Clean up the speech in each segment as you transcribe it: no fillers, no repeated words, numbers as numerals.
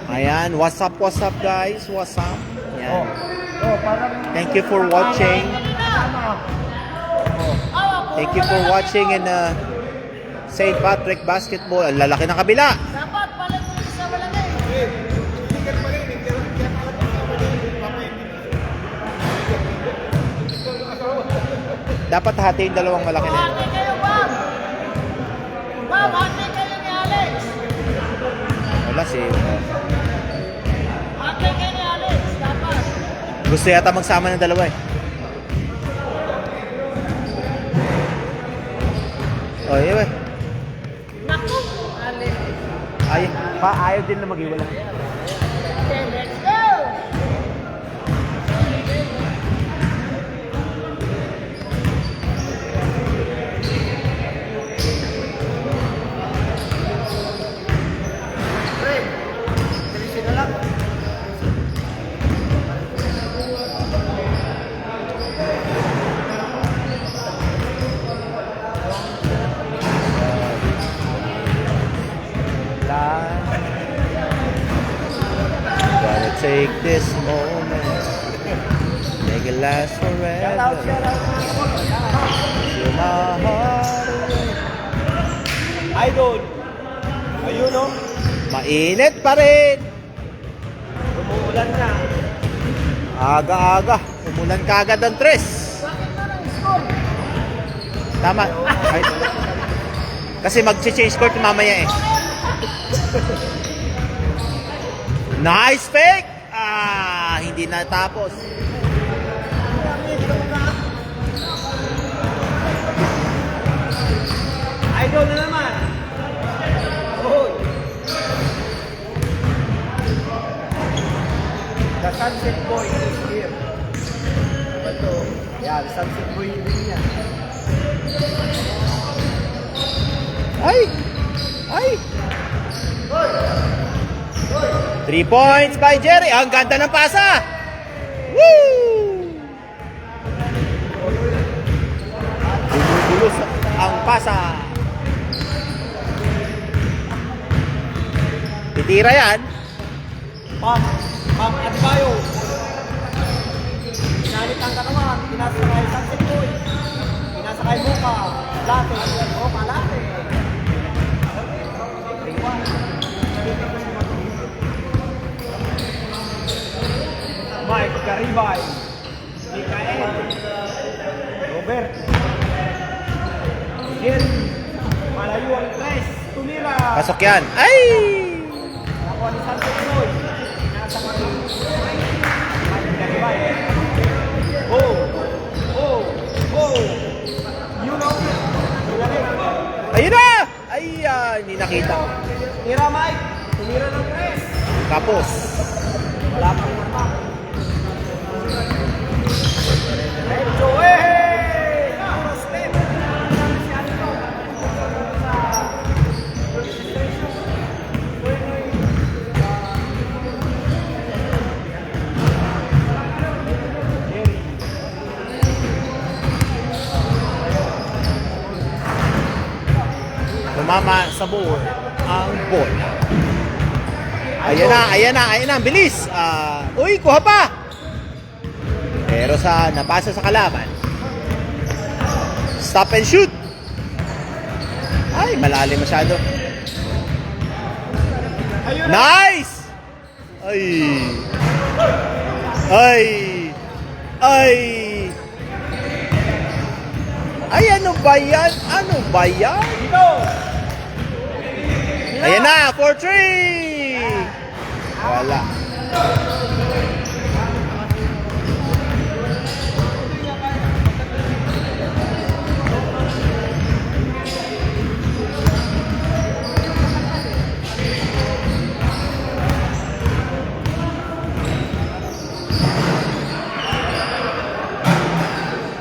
Ayan, what's up guys? What's up? Ayan. Parang Thank you for watching. Thank you for watching in St. Patrick Basketball. Ang lalaki ng kabila. Dapat palit mo sa malamig. Dapat hati yung dalawang malaki na yun. Hati kayo, Bob. Bob, hati kayo ni Alex. Wala si... Hati kayo ni Alex. Dapat. Gusto yata magsama ng dalawa eh. Oh, yun eh. Naku, Alex. Ayaw din na mag-iwala. Okay, let's go. Gotta take this moment, make it last forever. Feel my heart away. idol. Ayun o. Mainit pa rin. Umuulan na. Aga-aga. Umulan kagad ang tres. Bakit na lang score? Tama. Ay. Kasi mag-change court mamaya eh. Nice fake! Hindi natapos. Idol na naman. Oh. The Sunset Boy is here. Ito. Yan, Sunset Boy din yan. Ay! Ay! 3 points by Jerry. Ang ganda ng pasa! Woo! Bumubulos ang pasa. Titira yan. Ma'am Adbayo. Pinalit ang katawan. Pinasakay Sunset Boy. Pinasakay Mocha. Latte. Mocha latte. Mike Garibay. Mikael. Robert. Jerry. Malayo ang tres. Tumira. Pasok yan. Ay! Ako ni Sunset Boy. Pinasakay. Mike Garibay. Oh! Oh! Oh! You know? Ayun na! Ay, hindi nakita. Tira Mike. Tumira ng tres. Tapos. Wala pang mata. Medyo eh! Step! Tumama sa board ang ball. Ayan na, ang bilis. Uy, kuha pa. Pero napasa sa kalaban. Stop and shoot. Ay, malalim masyado. Nice! Ay. Ay. Ay. Ay, ano ba yan? Ano ba yan? Ayan na, 4-3! Wala.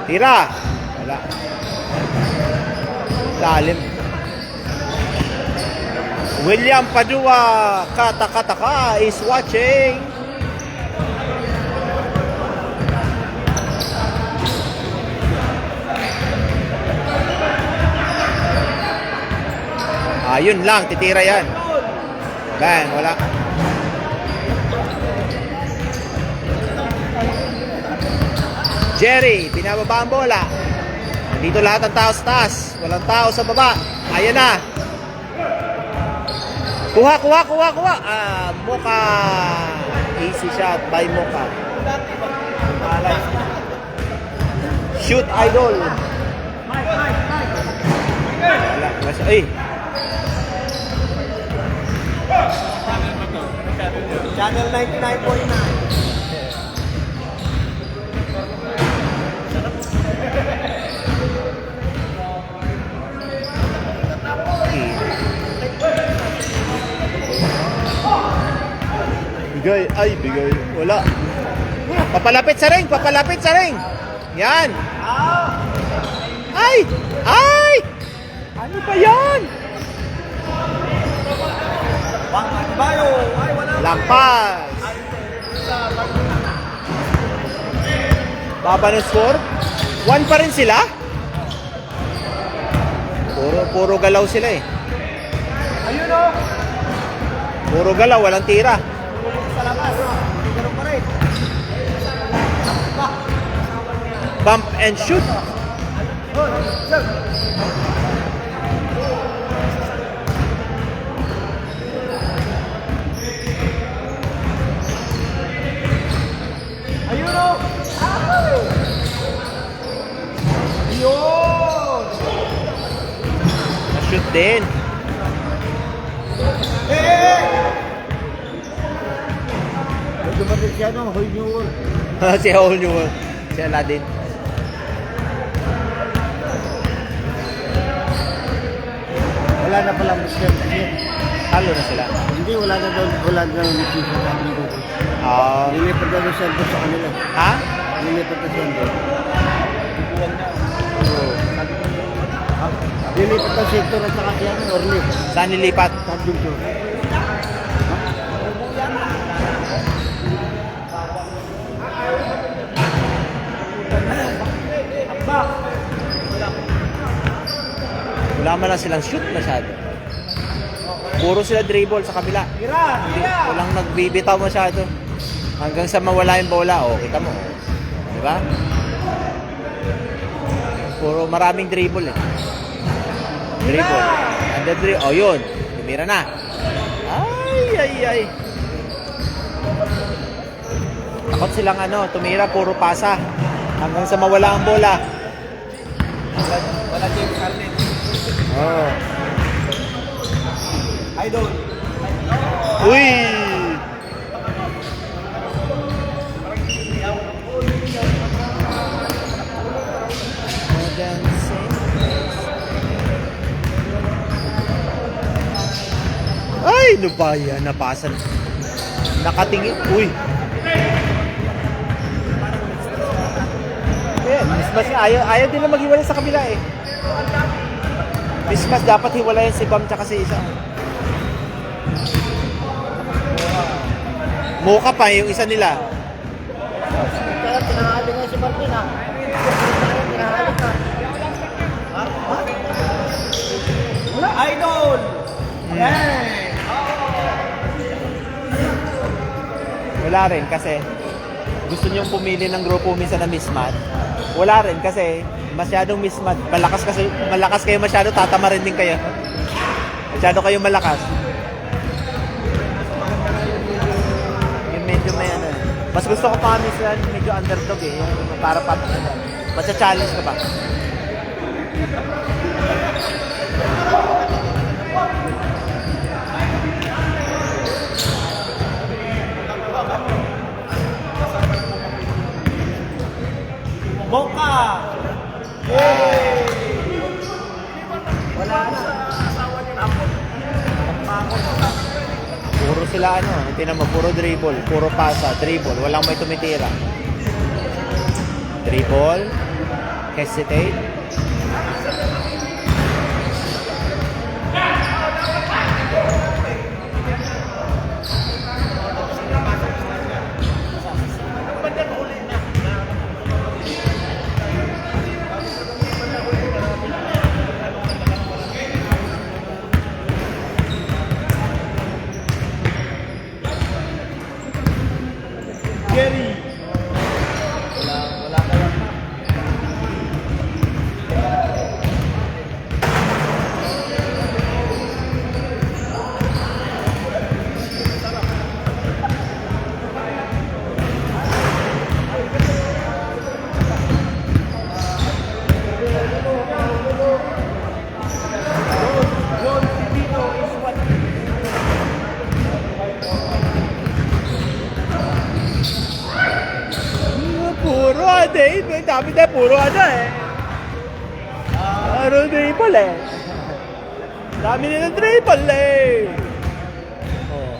Tira! Wala. Lalim. William Padua Katakataka is watching. Yun lang, titira yan. Bang, wala. Jerry, binababa ang bola. Dito lahat ng tao sa taas. Walang tao sa baba. Ayan na. Kuha. Moka. Easy shot by Moka. Shoot, Idol. Wala. Ay. Channel 99.9. Bigay. Wala. Papalapit sa ring. Yan. Ay! Ano ba yan? Bang Adebayo. Ay, wala. Lampas. Baba ng score. 1 pa rin sila. Puro galaw sila eh. Ayun o. Puro galaw, walang tira. Sa labas. Ganun pa rin. Bump and shoot. Ayun o. Ayun. Na-shoot din. Dumating siya no, Hoy New World. Si Whole New World. Si Aladdin. Wala na palang Mr. Talo na sila. Hindi, wala na Mr. Sabi ko. Ah. Lilipat na doon Sento sa kanila. Ha? Lilipat na Sento. Lilipat na Sento na saka siya ng Orly. Saan nilipat? Sabi ko. Wala man lang silang shoot masyado. Puro sila dribble sa kabila. Walang nagbibitaw masyado. Hanggang sa mawala yung bola. O, kita mo. Di ba? Puro maraming dribble eh. Dribble. Under dribble. O, yun. Tumira na. Ay. Takot silang tumira. Puro pasa. Hanggang sa mawala ang bola. Wala James Harden. Oh. Idol. Uy! Ay, ano ba yan? Napasan. Nakatingin. Uy! Ayan, mismas ayaw din na maghiwalay sa kabila eh. Mismas dapat hiwalayan si Bam tsaka si isa. Moka pa yung isa nila. Kaya tinahali nga si Martin ha. Tinahali ka. Wala. Idol! Wala rin kasi gusto niyong pumili ng grupo minsan na mismatch. Wala rin kasi masyadong mismatch. Malakas kayo masyado, tatama rin din kayo. Masyado kayo malakas. Yung medyo may mas gusto ko pa minsan medyo underdog eh. Yung para matcha-challenge ka ba? Moka! Yay! Wala na. Puro sila tinan mo, puro dribble, puro pasa, dribble, walang may tumitira. Dribble, hesitate. Jerry! Wala ka lang. Hindi. Dami na, puro ano eh. Ano dribble eh. Dami nila dribble eh. Oh,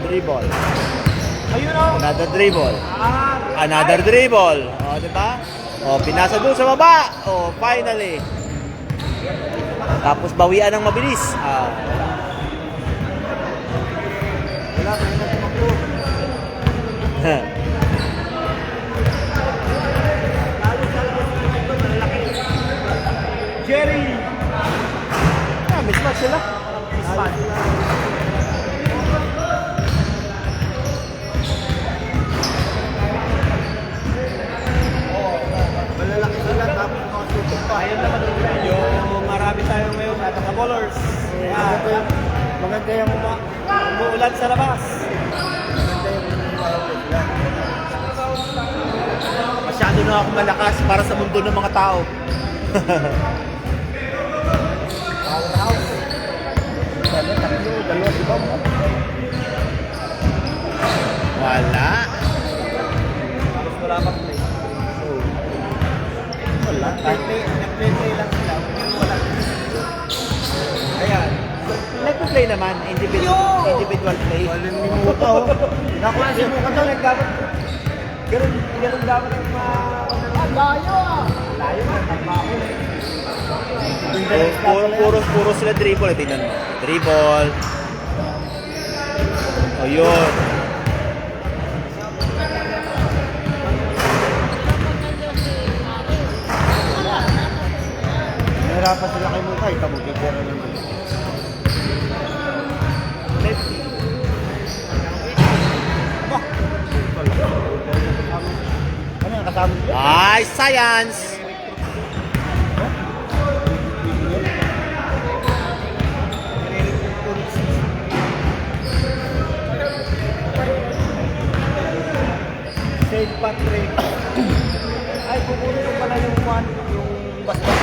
dribble. Ayun o. Another dribble. Ah, Another dribble. O, di ba? O, pinasa doon sa baba. O, finally. Tapos bawian ng mabilis. Ah. wala ka na tumakbo. Jerry. Ah, mismatch sila. Mismatch. Malalaki sila tapos mga sutok pa. Ayun naman yung marami tayo ngayon at mga ballers. Maganda yung Umuulan sa labas. Masyado na ako malakas para sa mundo ng mga tao. powerhouse. Tatlo, dalawa si Bob. Wala. Tapos wala pa play. Wala. Nag-play lang sila. Wala. Ayan. Nagpo-play naman, individual play. Walang minuto. Nakuha si Muka daw. Ganun dapat ang Layo ah. layo na. Tama ako. Puro sila dribble. Tingnan mo. Dribble. O yun. Nahirapan sila kay Muka. Ito mo, kikira naman. Ano yung kasama? Ay, science! St. Patrick. Ay, kukunin ko pala yung basbas.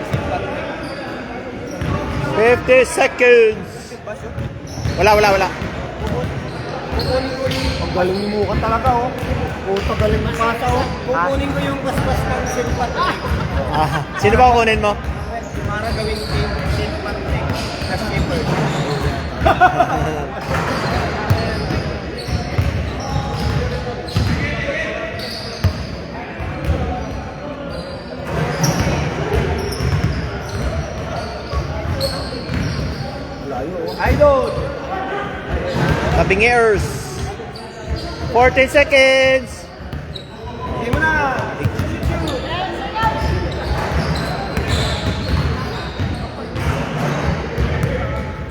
St. Patrick. 50 seconds! Wala. Kukunin ko yung... Ang galing ni Muka talaga, oh. Puta, galing ng pasa, oh. Kukunin ko yung basbas ng St. Patrick. Ah, sino ba kukunin mo? Para gawing team St. Patrick na skipper. Layo, oh. Idol! Kabingers! 14 seconds! Hindi mo na!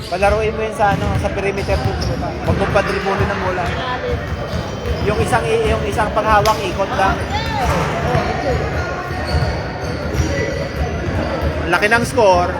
Palaruin mo yun sa sa perimeter po. Huwag mong padribulin ng bola. Yung isang paghawak ikot lang. Laki ng score.